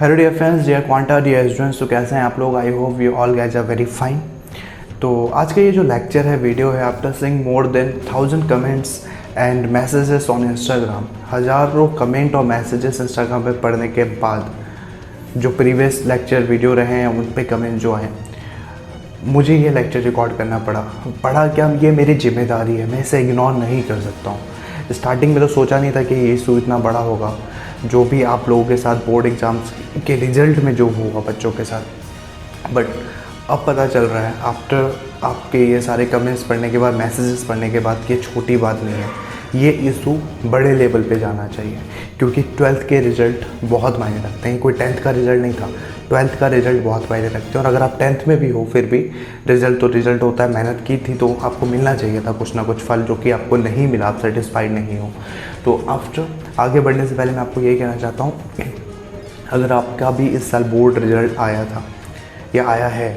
Hello dear friends, dear Quanta, dear students, तो कैसे हैं आप लोग? I hope you all guys are very fine. तो आज का ये जो लेक्चर है, वीडियो है, after seeing more than 1000 comments and messages on Instagram, हज़ारों कमेंट और मैसेजेस इंस्टाग्राम पे पढ़ने के बाद जो प्रीवियस लेक्चर वीडियो रहे हैं उन पे कमेंट जो आए, मुझे ये लेक्चर रिकॉर्ड करना पड़ा क्या, ये मेरी जिम्मेदारी है, मैं इसे इग्नोर नहीं कर सकता हूँ। स्टार्टिंग में तो सोचा नहीं था कि ये इशू इतना बड़ा होगा, जो भी आप लोगों के साथ बोर्ड एग्ज़ाम्स के रिज़ल्ट में जो होगा बच्चों के साथ। बट अब पता चल रहा है आफ्टर आपके ये सारे कमेंट्स पढ़ने के बाद, मैसेजेस पढ़ने के बाद, कि ये छोटी बात नहीं है, ये इशू बड़े लेवल पे जाना चाहिए। क्योंकि 12th के रिज़ल्ट बहुत मायने रखते हैं। कोई 10th का रिज़ल्ट नहीं था, 12th का रिज़ल्ट बहुत मायने रखते हैं। और अगर आप 10th में भी हो फिर भी रिज़ल्ट तो रिज़ल्ट होता है। मेहनत की थी तो आपको मिलना चाहिए था कुछ ना कुछ फल, जो कि आपको नहीं मिला, आप सेटिस्फाइड नहीं हो। तो आफ्टर आगे बढ़ने से पहले मैं आपको यही कहना चाहता हूँ, अगर आपका भी इस साल बोर्ड रिज़ल्ट आया था या आया है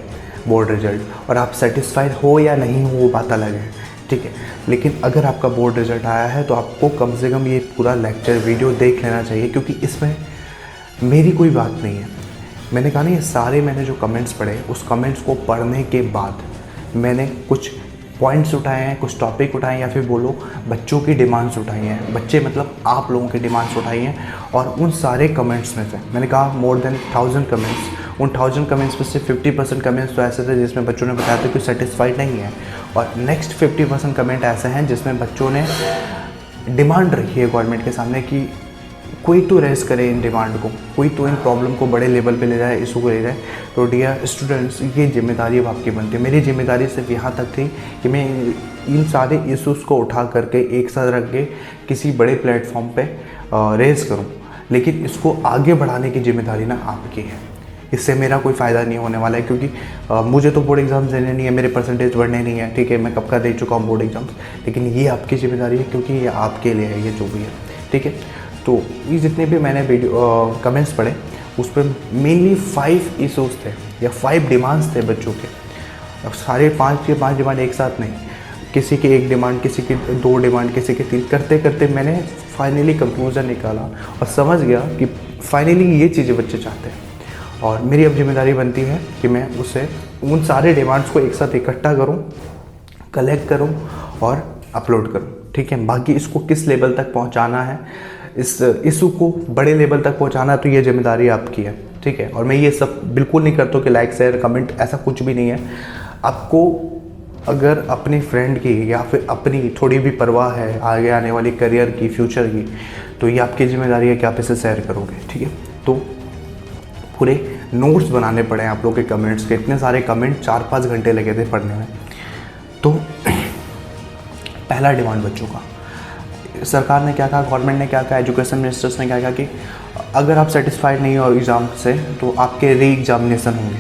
बोर्ड रिज़ल्ट और आप सेटिस्फाइड हो या नहीं हो वो बात अलग है, ठीक है। लेकिन अगर आपका बोर्ड रिज़ल्ट आया है तो आपको कम से कम ये पूरा लेक्चर वीडियो देख लेना चाहिए, क्योंकि इसमें मेरी कोई बात नहीं है। मैंने कहा ना, ये सारे मैंने जो कमेंट्स पढ़े, उस कमेंट्स को पढ़ने के बाद मैंने कुछ पॉइंट्स उठाए हैं, कुछ टॉपिक उठाए हैं, या फिर बोलो बच्चों की डिमांड्स उठाई हैं। बच्चे मतलब आप लोगों की डिमांड्स उठाई हैं। और उन सारे कमेंट्स में से मैंने कहा मोर देन 1000 कमेंट्स, उन 1000 कमेंट्स में से 50% कमेंट्स तो ऐसे थे जिसमें बच्चों ने बताया था कि सेटिस्फाइड नहीं है, और नेक्स्ट 50% कमेंट ऐसे हैं जिसमें बच्चों ने डिमांड रखी है गवर्नमेंट के सामने कि कोई तो रेस करे इन डिमांड को, कोई तो इन प्रॉब्लम को बड़े लेवल पे ले जाए, इशू को ले जाए। तो डियर स्टूडेंट्स, ये जिम्मेदारी अब आपकी बनती है। मेरी जिम्मेदारी सिर्फ यहाँ तक थी कि मैं इन सारे इशूज़ को उठा करके एक साथ रख के किसी बड़े प्लेटफॉर्म पे रेस करूँ, लेकिन इसको आगे बढ़ाने की जिम्मेदारी ना आपकी है। इससे मेरा कोई फ़ायदा नहीं होने वाला है, क्योंकि मुझे तो बोर्ड एग्ज़ाम्स देने नहीं है, मेरे परसेंटेज बढ़ने नहीं है, ठीक है, मैं कब का दे चुका हूँ बोर्ड एग्ज़ाम्स। लेकिन ये आपकी जिम्मेदारी है, क्योंकि ये आपके लिए है, ये जो भी है, ठीक है। तो ये जितने भी मैंने वीडियो कमेंट्स पढ़े, उस पर मेनली 5 इशूज़ थे या 5 डिमांड्स थे बच्चों के। अब सारे 5 के 5 डिमांड एक साथ नहीं, किसी की 1 डिमांड, किसी की 2 डिमांड, किसी की 3, करते करते मैंने फाइनली कंक्लूज़न निकाला और समझ गया कि फाइनली ये चीज़ें बच्चे चाहते हैं। और मेरी अब जिम्मेदारी बनती है कि मैं उसे उन सारे डिमांड्स को एक साथ इकट्ठा करूं, कलेक्ट करूं और अपलोड करूं, ठीक है। बाकी इसको किस लेवल तक पहुंचाना है, इस इशू को बड़े लेवल तक पहुंचाना, तो ये जिम्मेदारी आपकी है, ठीक है। और मैं ये सब बिल्कुल नहीं करता कि लाइक शेयर कमेंट, ऐसा कुछ भी नहीं है। आपको अगर अपनी फ्रेंड की या फिर अपनी थोड़ी भी परवाह है आगे आने वाली करियर की, फ्यूचर की, तो ये आपकी जिम्मेदारी है कि आप इसे शेयर करोगे, ठीक है। तो पूरे नोट्स बनाने पड़े आप लोग के कमेंट्स के, इतने सारे कमेंट, 4-5 घंटे लगे थे पढ़ने में। तो पहला डिमांड बच्चों का, सरकार ने क्या कहा, गवर्नमेंट ने क्या कहा, एजुकेशन मिनिस्टर्स ने क्या कहा कि अगर आप सेटिस्फाइड नहीं हो एग्ज़ाम से तो आपके री एग्जामिनेशन होंगे।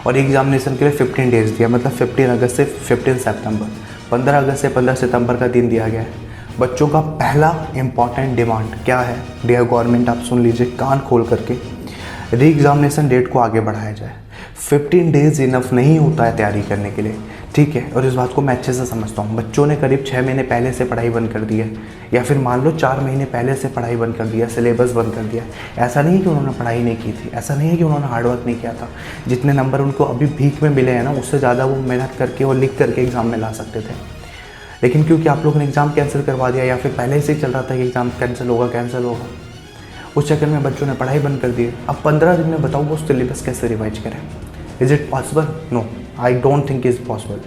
और एग्जामिनेशन के लिए 15 डेज़ दिया, मतलब 15 अगस्त से 15 सितंबर, 15 अगस्त से 15 सितंबर का दिन दिया गया है। बच्चों का पहला इम्पॉर्टेंट डिमांड क्या है, डियर गवर्नमेंट, आप सुन लीजिए कान खोल करके, री एग्जामिनेशन डेट को आगे बढ़ाया जाए। 15 डेज़ इनफ नहीं होता है तैयारी करने के लिए, ठीक है। और इस बात को मैं अच्छे से समझता हूँ। बच्चों ने करीब 6 महीने पहले से पढ़ाई बंद कर दी है, या फिर मान लो 4 महीने पहले से पढ़ाई बंद कर दिया, सिलेबस बंद कर दिया। ऐसा नहीं है कि उन्होंने पढ़ाई नहीं की थी, ऐसा नहीं है कि उन्होंने हार्डवर्क नहीं किया था। जितने नंबर उनको अभी भीख में मिले हैं ना, उससे ज़्यादा वो मेहनत करके और लिख करके एग्ज़ाम में ला सकते थे। लेकिन क्योंकि आप लोगों ने एग्ज़ाम कैंसिल करवा दिया, या फिर पहले से ही चल रहा था कि एग्ज़ाम कैंसिल होगा, उस चक्कर में बच्चों ने पढ़ाई बंद कर दी। अब 15 दिन में बताओ वो सिलेबस कैसे रिवाइज करें? Is it possible? No, I don't think is possible.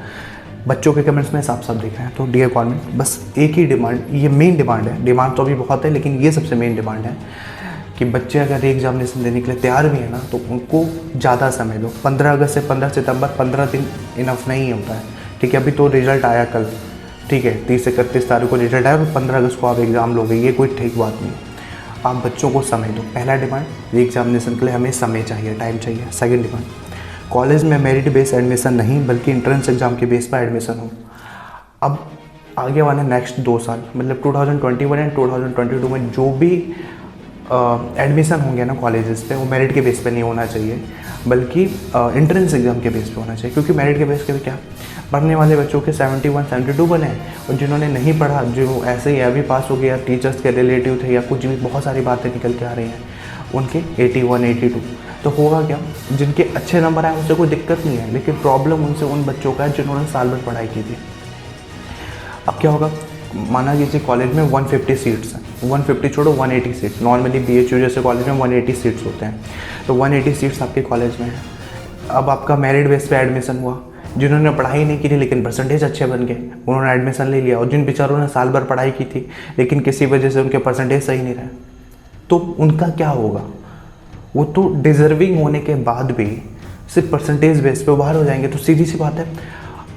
बच्चों के कमेंट्स में साफ साफ दिख रहे हैं। तो डियर गवर्नमेंट, बस एक ही डिमांड, ये मेन डिमांड है, डिमांड तो अभी बहुत है लेकिन ये सबसे मेन डिमांड है कि बच्चे अगर एग्जामिनेशन देने के लिए तैयार भी है ना, तो उनको ज़्यादा समय दो। 15 अगस्त से 15 सितंबर, 15 दिन इनफ नहीं होता है, ठीक है। अभी तो रिजल्ट आया कल, ठीक है, 30 से 31 तारीख को रिजल्ट आया और 15 अगस्त को आप एग्ज़ाम लोगे, ये कोई ठीक बात नहीं। आप बच्चों को समय दो। पहला डिमांड, री एग्जामिनेशन के लिए हमें समय चाहिए, टाइम चाहिए। सेकंड डिमांड, कॉलेज में मेरिट बेस्ड एडमिशन नहीं बल्कि एंट्रेंस एग्जाम के बेस पर एडमिशन हो। अब आगे वाले नेक्स्ट 2 साल, मतलब 2021 एंड 2022 में जो भी एडमिशन होंगे ना कॉलेजेस पे, वो मेरिट के बेस पे नहीं होना चाहिए बल्कि एंट्रेंस एग्जाम के बेस पे होना चाहिए। क्योंकि मेरिट के बेस पे क्या, पढ़ने वाले बच्चों के 71-72 बने, और जिन्होंने नहीं पढ़ा, जो ऐसे ही अभी पास हो गया, टीचर्स के रिलेटिव थे या कुछ भी, बहुत सारी बातें निकल के आ रही हैं, उनके 81 82। तो होगा क्या, जिनके अच्छे नंबर आए उनसे कोई दिक्कत नहीं है, लेकिन प्रॉब्लम उनसे उन बच्चों का है जिन्होंने साल भर पढ़ाई की थी। अब क्या होगा, माना किसी कॉलेज में 150 सीट्स हैं, 150 छोड़ो 180 सीट्स, नॉर्मली BHU जैसे कॉलेज में 180 सीट्स होते हैं, तो 180 सीट्स आपके कॉलेज में है। अब आपका मेरिट बेस पे एडमिशन हुआ, जिन्होंने पढ़ाई नहीं की थी लेकिन परसेंटेज अच्छे बन गए उन्होंने एडमिशन ले लिया, और जिन बेचारों ने साल भर पढ़ाई की थी लेकिन किसी वजह से उनके परसेंटेज सही नहीं रहे, तो उनका क्या होगा, वो तो डिज़र्विंग होने के बाद भी सिर्फ परसेंटेज बेस पे बाहर हो जाएंगे। तो सीधी सी बात है,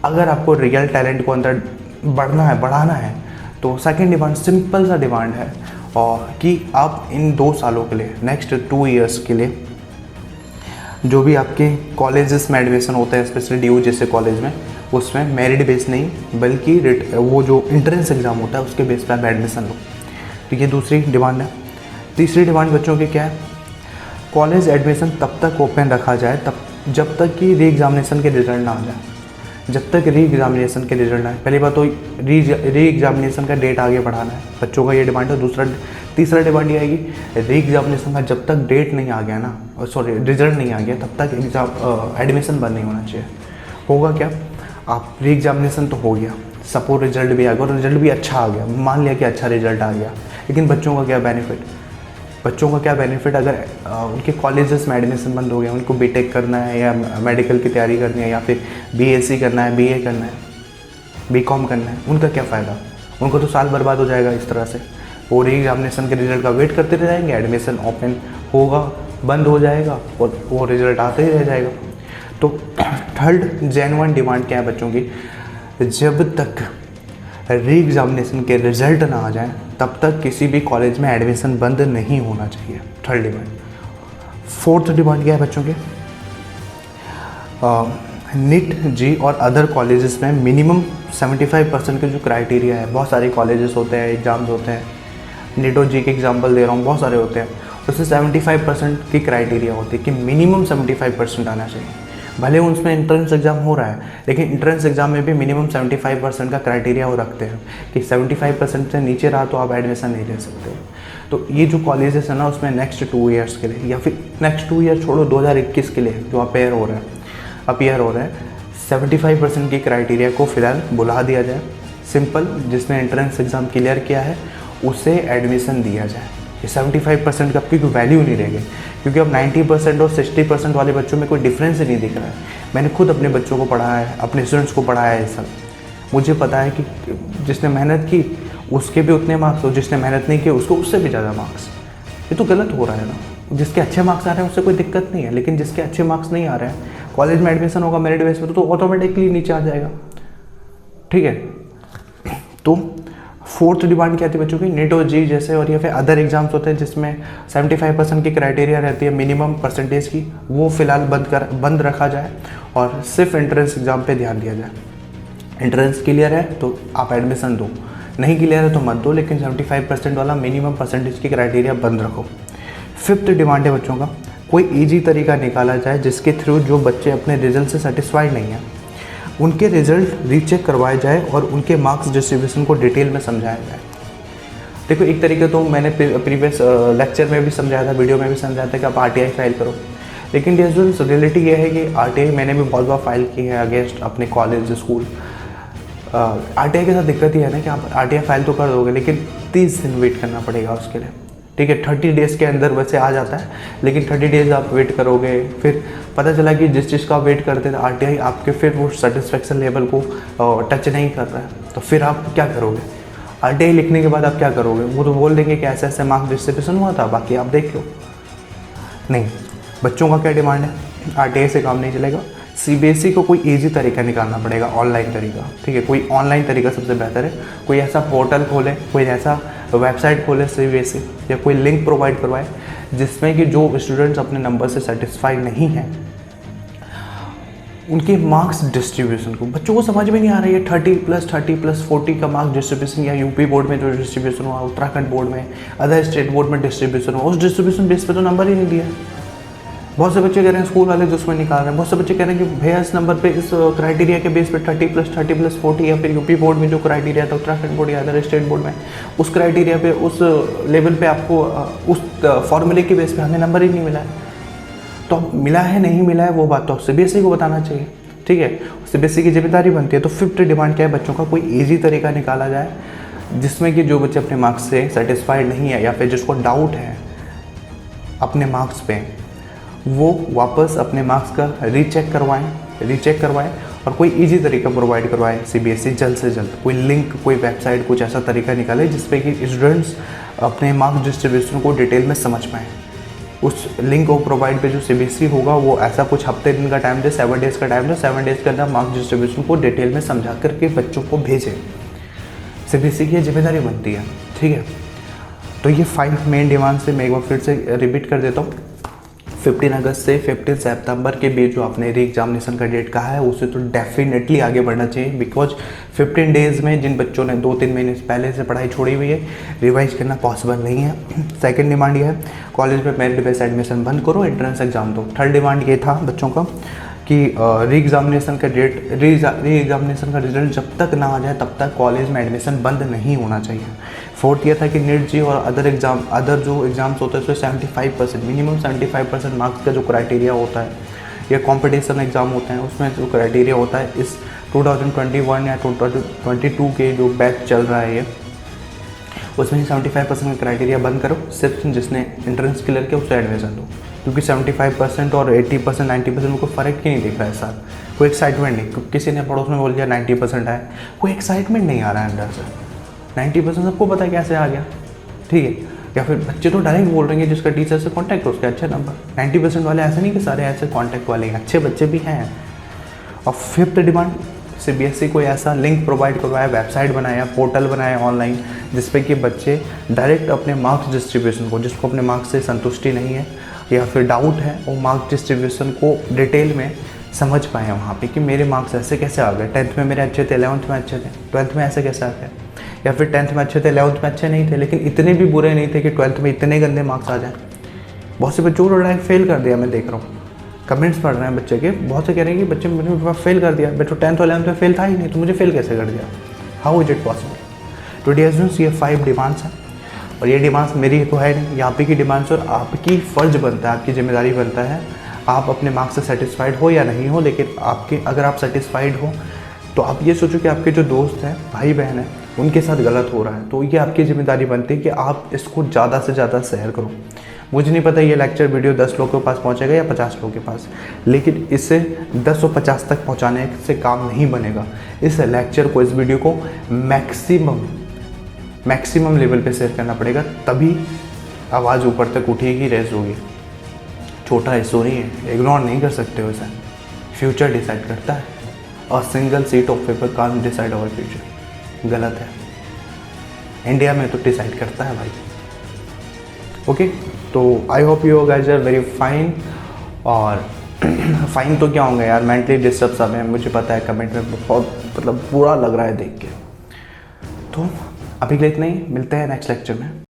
अगर आपको रियल टैलेंट को अंदर बढ़ाना है तो सेकंड डिमांड सिंपल सा डिमांड है, और कि आप इन 2 सालों के लिए, नेक्स्ट 2 ईयर्स के लिए, जो भी आपके कॉलेजेस में एडमिशन होता है स्पेशली DU जैसे कॉलेज में, उसमें मेरिट बेस नहीं बल्कि वो जो एंट्रेंस एग्ज़ाम होता है उसके बेस पर आप एडमिशन लो। तो ये दूसरी डिमांड है। तीसरी डिमांड बच्चों की क्या है, कॉलेज एडमिशन तब तक ओपन रखा जाए जब तक कि री एग्जामिनेशन के रिजल्ट ना आ जाए। जब तक री एग्जामिनेशन के रिजल्ट आए, पहली बात तो री एग्जामिनेशन का डेट आगे बढ़ाना है, बच्चों का ये डिमांड है। तीसरा डिमांड ये आएगी, री एग्जामिनेशन का जब तक डेट नहीं आ गया ना, सॉरी रिजल्ट नहीं आ गया, तब तक एडमिशन बंद नहीं होना चाहिए। होगा क्या, आप री एग्जामिनेशन तो हो गया, सपोज रिजल्ट भी आ गया और रिजल्ट भी अच्छा आ गया, मान लिया कि अच्छा रिजल्ट आ गया, लेकिन बच्चों का क्या बेनिफिट, अगर उनके कॉलेजेस में एडमिशन बंद हो गया, उनको बीटेक करना है या मेडिकल की तैयारी करनी है या फिर BSc करना है, BA करना है, BCom करना है, उनका क्या फ़ायदा, उनको तो साल बर्बाद हो जाएगा इस तरह से। वो री एग्जामिनेशन के रिजल्ट का वेट करते रह जाएंगे, एडमिशन ओपन होगा, बंद हो जाएगा और वो रिजल्ट आते ही रह जाएगा। तो थर्ड जेन्युइन डिमांड क्या है बच्चों की, जब तक री एग्जामिनेशन के रिजल्ट ना आ जाए तब तक किसी भी कॉलेज में एडमिशन बंद नहीं होना चाहिए, थर्ड डिमांड। फोर्थ डिमांड क्या है बच्चों के, NIT JEE और अदर कॉलेजेस में मिनिमम 75% के जो क्राइटेरिया है, बहुत सारे कॉलेजेस होते हैं, एग्ज़ाम्स होते हैं, NIT और JEE के एग्जाम्पल दे रहा हूँ, बहुत सारे होते हैं, उसमें 75% की क्राइटेरिया होती है कि मिनिमम 75% आना चाहिए। भले उसमें एंट्रेंस एग्ज़ाम हो रहा है, लेकिन एंट्रेंस एग्ज़ाम में भी मिनिमम 75% का क्राइटेरिया वो रखते हैं कि 75% से नीचे रहा तो आप एडमिशन नहीं ले सकते। तो ये जो कॉलेजेस है ना, उसमें नेक्स्ट 2 ईयर्स के लिए या फिर नेक्स्ट 2 ईयर छोड़ो 2021 के लिए जो अपेयर हो रहा है 75% की क्राइटेरिया को फ़िलहाल बुला दिया जाए। सिंपल, जिसने एंट्रेंस एग्ज़ाम क्लियर किया है उसे एडमिशन दिया जाए। ये 75% का आपकी कोई वैल्यू नहीं रहेगी, क्योंकि अब 90% और 60% वाले बच्चों में कोई डिफरेंस ही नहीं दिख रहा है। मैंने खुद अपने बच्चों को पढ़ाया है, अपने स्टूडेंट्स को पढ़ाया है सब, मुझे पता है कि जिसने मेहनत की उसके भी उतने मार्क्स, और जिसने मेहनत नहीं की उसको उससे भी ज़्यादा मार्क्स। ये तो गलत हो रहा है ना। जिसके अच्छे मार्क्स आ रहे हैं उससे कोई दिक्कत नहीं है, लेकिन जिसके अच्छे मार्क्स नहीं आ रहे हैं, कॉलेज में एडमिशन होगा मेरिट बेस पर तो ऑटोमेटिकली नीचे आ जाएगा। ठीक है, तो फोर्थ डिमांड क्या थी बच्चों की, NIT और JEE जैसे और या फिर अदर एग्जाम्स होते हैं जिसमें 75% की क्राइटेरिया रहती है मिनिमम परसेंटेज की, वो फिलहाल बंद रखा जाए और सिर्फ एंट्रेंस एग्ज़ाम पे ध्यान दिया जाए। एंट्रेंस क्लियर है तो आप एडमिशन दो, नहीं क्लियर है तो मत दो, लेकिन 75% वाला मिनिमम परसेंटेज की क्राइटेरिया बंद रखो। फिफ्थ डिमांड है बच्चों का, कोई ईजी तरीका निकाला जाए जिसके थ्रू जो बच्चे अपने रिजल्ट से सेटिस्फाइड नहीं हैं उनके रिजल्ट रीचेक करवाए जाए और उनके मार्क्स डिस्ट्रीब्यूशन को डिटेल में समझाया जाए। देखो, एक तरीका तो मैंने प्रीवियस लेक्चर में भी समझाया था, वीडियो में भी समझाया था कि आप RTI फाइल करो, लेकिन रियलिटी ये है कि RTI मैंने भी बहुत बार फाइल की है अगेंस्ट अपने कॉलेज स्कूल। RTI के साथ दिक्कत ये है ना कि आप RTI फाइल तो कर दोगे, लेकिन 30 दिन वेट करना पड़ेगा उसके लिए। ठीक है, 30 डेज़ के अंदर वैसे आ जाता है, लेकिन 30 डेज़ आप वेट करोगे, फिर पता चला कि जिस चीज़ का वेट करते थे RTI आपके फिर वो सेटिस्फेक्शन लेवल को टच नहीं कर रहा है, तो फिर आप क्या करोगे? RTI लिखने के बाद आप क्या करोगे? वो तो बोल देंगे कि ऐसे ऐसे मार्क्स डिस्ट्रीब्यूशन हुआ था, बाकी आप देख लो। नहीं, बच्चों का क्या डिमांड है, RTI से काम नहीं चलेगा, CBSE को कोई ईजी तरीका निकालना पड़ेगा, ऑनलाइन तरीका। ठीक है, कोई ऑनलाइन तरीका सबसे बेहतर है, कोई ऐसा पोर्टल खोले, कोई ऐसा वेबसाइट खोले CBSE, या कोई लिंक प्रोवाइड करवाए जिसमें कि जो स्टूडेंट्स अपने नंबर से सेटिस्फाइड नहीं हैं उनके मार्क्स डिस्ट्रीब्यूशन को, बच्चों को समझ में नहीं आ रही है 30+30+40 का मार्क्स डिस्ट्रीब्यूशन, या यूपी बोर्ड में जो डिस्ट्रीब्यूशन हुआ, उत्तराखंड बोर्ड में, अदर स्टेट बोर्ड में डिस्ट्रीब्यूशन हुआ, उस डिस्ट्रीब्यूशन बेस पे तो नंबर ही नहीं दिया। बहुत से बच्चे कह रहे हैं स्कूल वाले जो उसमें निकाल रहे हैं, बहुत से बच्चे कह रहे हैं कि भैया इस नंबर पे, इस क्राइटेरिया के बेस पे 30+30+40, या फिर यूपी बोर्ड में जो क्राइटेरिया था, उत्तराखंड बोर्ड या अदर स्टेट बोर्ड में, उस क्राइटेरिया पे, उस लेवल पे आपको उस फॉर्मूले के बेस पे हमें नंबर ही नहीं मिला है। तो मिला है नहीं मिला है वो बात तो सीबीएसई को बताना चाहिए, ठीक है, सीबीएसई की जिम्मेदारी बनती है। तो फिफ्थ डिमांड क्या है, बच्चों का कोई ईजी तरीका निकाला जाए जिसमें कि जो बच्चे अपने मार्क्स से सेटिस्फाइड नहीं है या फिर जिसको डाउट है अपने मार्क्स पे, वो वापस अपने मार्क्स का रीचेक करवाएं और कोई इजी तरीका प्रोवाइड करवाएं सीबीएसई जल्द से जल्द। कोई लिंक, कोई वेबसाइट, कुछ ऐसा तरीका निकाले जिसपे कि स्टूडेंट्स अपने मार्क्स डिस्ट्रीब्यूशन को डिटेल में समझ पाएँ। उस लिंक को प्रोवाइड पे जो सीबीएसई होगा वो ऐसा कुछ हफ्ते दिन का टाइम दे, 7 डेज़ का टाइम दे, 7 डेज़ के अंदर मार्क्स डिस्ट्रीब्यूशन को डिटेल में समझा करके बच्चों को भेजें। सीबीएसई की जिम्मेदारी बनती है, ठीक है। तो ये 5 मेन डिमांड से मैं एक बार फिर से रिपीट कर देता हूँ। 15 अगस्त से 15 सितंबर के बीच जो आपने री एग्जामिनेशन का डेट कहा है उसे तो डेफिनेटली आगे बढ़ना चाहिए, बिकॉज 15 डेज़ में जिन बच्चों ने 2-3 महीने पहले से पढ़ाई छोड़ी हुई है, रिवाइज करना पॉसिबल नहीं है। सेकंड डिमांड ये है, कॉलेज में मेरिट बेस्ड एडमिशन बंद करो, एंट्रेंस एग्जाम दो। थर्ड डिमांड ये था बच्चों का कि री एग्जामिनेशन का रिजल्ट जब तक ना आ जाए तब तक कॉलेज में एडमिशन बंद नहीं होना चाहिए। फोर्थ ये था कि नीट जी और अदर जो एग्ज़ाम्स होते हैं उसमें 75% मिनिमम 75% मार्क्स का जो क्राइटेरिया होता है, या कॉम्पिटिशन एग्ज़ाम होते हैं उसमें जो क्राइटेरिया होता है, इस 2021 या 2022 के जो बैच चल रहा है ये, उसमें 75% का क्राइटेरिया बंद करो, सिर्फ जिसने एंट्रेंस क्लियर किया उससे एडमिशन दो। क्योंकि 75% और 80% 90% में कोई फ़र्क ही नहीं दिख रहा है सर, कोई एक्साइटमेंट नहीं। किसी ने पड़ोस में बोल दिया 90% आए, कोई एक्साइटमेंट नहीं आ रहा है अंदर से। 90% सबको पता है कैसे आ गया, ठीक है। या फिर बच्चे तो डायरेक्ट बोल रहे हैं जिसका टीचर से कॉन्टैक्ट हो उसके अच्छे नंबर। 90% वाले ऐसे नहीं कि सारे ऐसे कॉन्टैक्ट वाले हैं, अच्छे बच्चे भी हैं। और फिफ्थ डिमांड, सीबीएसई कोई ऐसा लिंक प्रोवाइड करवाया, वेबसाइट बनाया, पोर्टल बनाया ऑनलाइन, जिसपे कि बच्चे डायरेक्ट अपने मार्क्स डिस्ट्रीब्यूशन को, जिसको अपने मार्क्स से संतुष्टि नहीं है या फिर डाउट है, वो मार्क्स डिस्ट्रीब्यूशन को डिटेल में समझ पाएँ वहाँ पे कि मेरे मार्क्स ऐसे कैसे आ गए। 10th में मेरे अच्छे थे, 11th में अच्छे थे, 12th में ऐसे कैसे आ गए, या फिर 10th में अच्छे थे, 11th में अच्छे नहीं थे, लेकिन इतने भी बुरे नहीं थे कि 12th में इतने गंदे मार्क्स आ जाए। बहुत से बच्चों को डायरेक्ट फेल कर दिया, मैं देख रहा हूँ कमेंट्स पढ़ रहे हैं बच्चे के, बहुत से कह रहे हैं कि बच्चे मैंने फेल कर दिया, बट 10th और 11th में फेल था ही नहीं, तो मुझे फेल कैसे कर दिया, हाउ इज इट पॉसिबल। तो डियर स्टूडेंट्स, ये 5 डिमांड्स हैं और ये डिमांड्स मेरी तो है नहीं, ये आप ही की डिमांड्स और आपकी फ़र्ज बनता है, आपकी जिम्मेदारी बनता है। आप अपने मार्क्स से सेटिस्फाइड हो या नहीं हो, लेकिन आपके अगर आप सेटिस्फाइड हो तो आप ये सोचो कि आपके जो दोस्त हैं, भाई बहन हैं, उनके साथ गलत हो रहा है, तो ये आपकी जिम्मेदारी बनती है कि आप इसको ज़्यादा से ज़्यादा शेयर करो। मुझे नहीं पता ये लेक्चर वीडियो 10 लोगों के पास पहुंचेगा या 50 लोगों के पास, लेकिन इसे 10 और 50 तक पहुंचाने से काम नहीं बनेगा। इस लेक्चर को, इस वीडियो को मैक्सिमम लेवल पे शेयर करना पड़ेगा, तभी आवाज़ ऊपर तक उठेगी, रेज होगी। छोटा स्टोरी है, इग्नोर नहीं कर सकते हो इसे। फ्यूचर डिसाइड करता है और single sheet of paper can't decide our future. गलत है, इंडिया में तो डिसाइड करता है भाई। ओके, तो I hope you guys are very fine. और फाइन तो क्या होंगे यार, मेंटली डिस्टर्ब सब है, मुझे पता है, कमेंट में बहुत मतलब बुरा लग रहा है देख के। तो अभी के लिए इतना ही, मिलते हैं नेक्स्ट लेक्चर में।